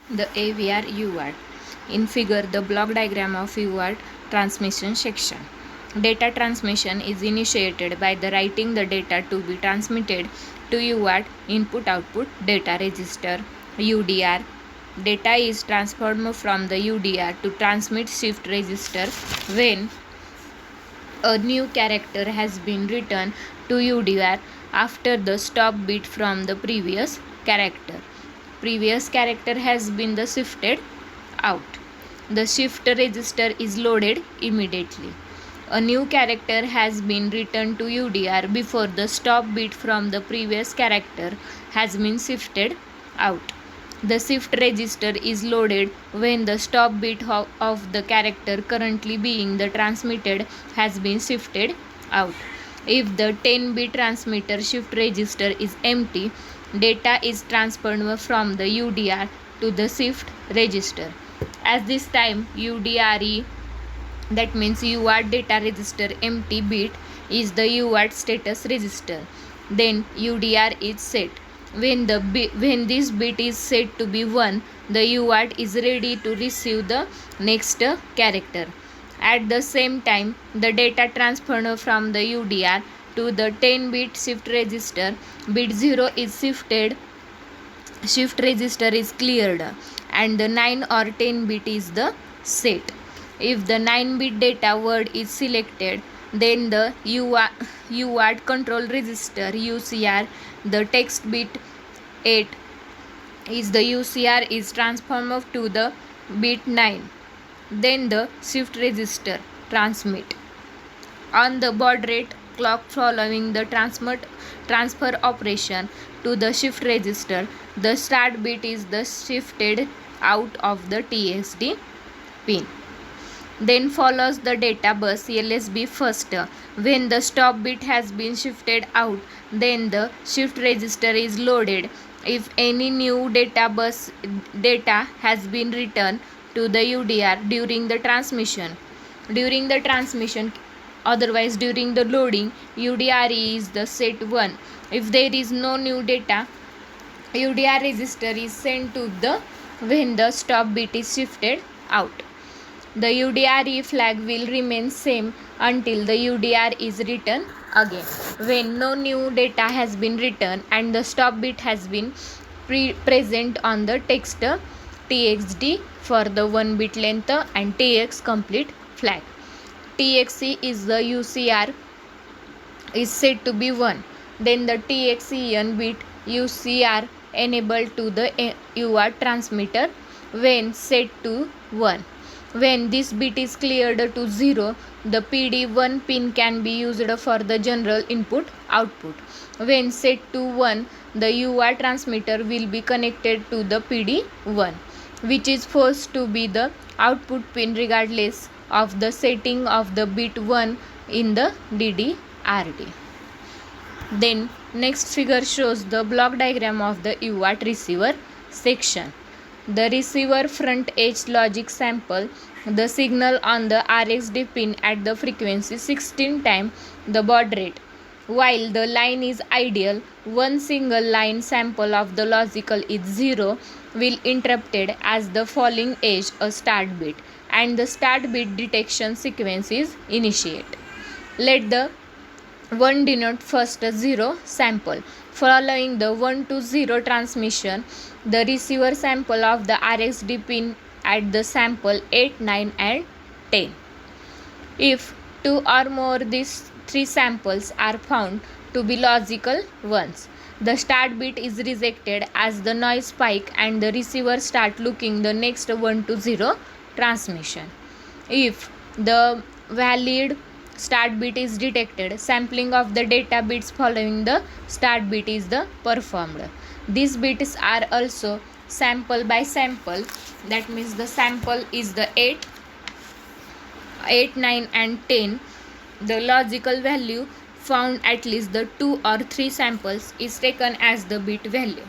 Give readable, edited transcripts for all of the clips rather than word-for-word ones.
The AVR UART. In figure, the block diagram of UART transmission section. Data transmission is initiated by the writing the data to be transmitted to UART input output data register UDR. Data is transferred from the UDR to transmit shift register when a new character has been written to UDR after the stop bit from the previous character. Previous character has been the shifted out. The shift register is loaded immediately. A new character has been written to UDR before the stop bit from the previous character has been shifted out. The shift register is loaded when the stop bit of the character currently being the transmitted has been shifted out. If the 10-bit transmitter shift register is empty, data is transferred from the UDR to the shift register. At this time, UDRE, that means UART data register empty bit, is the UART status register. Then UDR is set. When this bit is set to be 1, the UART is ready to receive the next character. At the same time, the data transferred from the UDR to the 10-bit shift register, bit 0 is shifted, shift register is cleared, and the 9 or 10 bit is the set. If the 9-bit data word is selected, then the UART control register UCR, the text bit 8 is the UCR is transformed to the bit 9. Then the shift register transmit. On the baud rate clock following the transfer operation to the shift register, the start bit is the shifted out of the TXD pin. Then follows the data bus LSB first. When the stop bit has been shifted out, then the shift register is loaded. If any new data bus data has been written to the UDR during the transmission, otherwise during the loading, UDRE is the set 1. If there is no new data, UDR register is sent to the when the stop bit is shifted out. The UDRE flag will remain same until the UDR is written again. When no new data has been written and the stop bit has been present on the text TXD for the 1 bit length and TX complete flag. TXE is the UCR is set to be 1. Then the TXEN bit UCR enabled to the UART transmitter when set to 1. When this bit is cleared to 0, the PD1 pin can be used for the general input output. When set to 1, the UART transmitter will be connected to the PD1, which is forced to be the output pin regardless of the setting of the bit 1 in the DDRD. Then next figure shows the block diagram of the UART receiver section. The receiver front edge logic sample the signal on the RxD pin at the frequency 16 times the baud rate. While the line is ideal, one single line sample of the logical is 0 will interrupted as the falling edge a start bit and the start bit detection sequence is initiate. Let the 1 denote first 0 sample. Following the 1 to 0 transmission, the receiver sample of the RxD pin at the sample 8, 9 and 10. If 2 or more these 3 samples are found to be logical ones, the start bit is rejected as the noise spike and the receiver start looking the next 1 to 0 transmission. If the valid start bit is detected, sampling of the data bits following the start bit is the performed. These bits are also sample by sample, that means the sample is the 8, 9 and 10. The logical value found at least the 2 or 3 samples is taken as the bit value.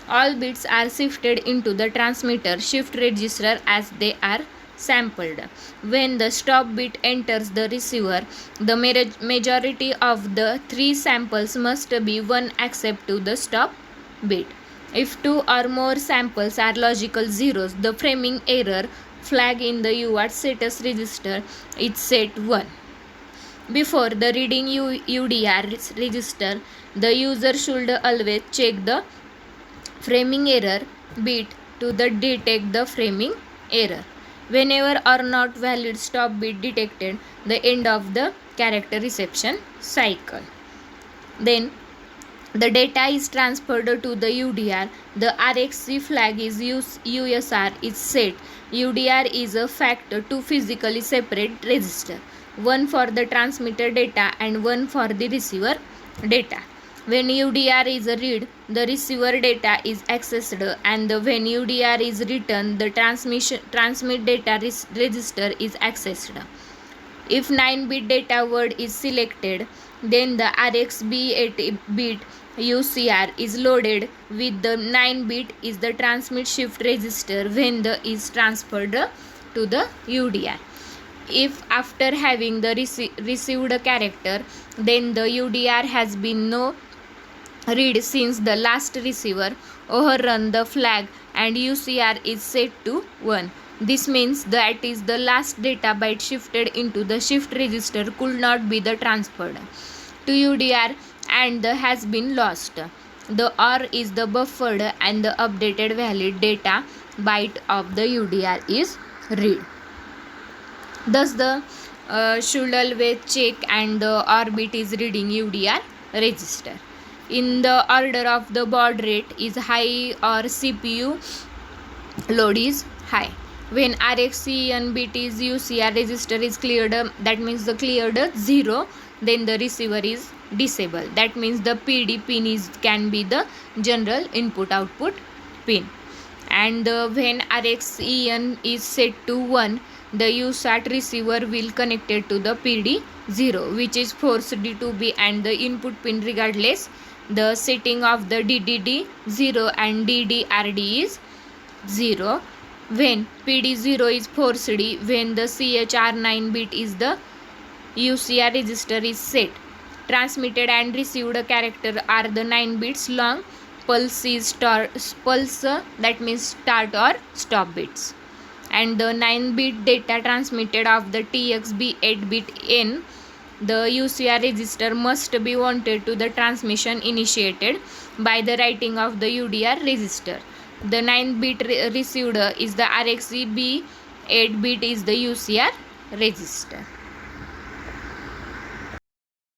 All bits are shifted into the transmitter shift register as they are sampled. When the stop bit enters the receiver, the majority of the 3 samples must be 1 except to the stop bit. If two or more samples are logical zeros, the framing error flag in the UART status register is set 1. Before the reading UDR register, the user should always check the framing error bit to detect the framing error. Whenever or not valid stop bit detected, the end of the character reception cycle. Then the data is transferred to the UDR. The RxC flag is USR is set. UDR is a fact to physically separate register, one for the transmitter data and one for the receiver data. When UDR is read, the receiver data is accessed, and when UDR is written, the transmit data register is accessed. If 9-bit data word is selected, then the RxB 8-bit UCR is loaded with the 9-bit is the transmit shift register when the is transferred to the UDR. If after having the received character, then the UDR has been no read since the last receiver overrun the flag and UCR is set to 1. This means that is the last data byte shifted into the shift register could not be the transferred to UDR and the has been lost. The OR is the buffered and the updated valid data byte of the UDR is read. Thus the should always check and the OR bit is reading UDR register. In the order of the baud rate is high or CPU load is high. When RxCN bit is UCR register is cleared, that means the cleared 0, then the receiver is disabled. That means the PD pin can be the general input output pin. And when RxEN is set to 1, the USAT receiver will connected to the PD 0, which is forced to be and the input pin regardless the setting of the DDD 0 and DDRD is 0. When PD 0 is forced, when the CHR9 bit is the UCR register is set. Transmitted and received character are the 9 bits long. Pulse is pulse, that means start or stop bits. And the 9-bit data transmitted of the TXB 8-bit N, the UCR register must be wanted to the transmission initiated by the writing of the UDR register. The 9-bit received is the RxB 8-bit is the UCR register.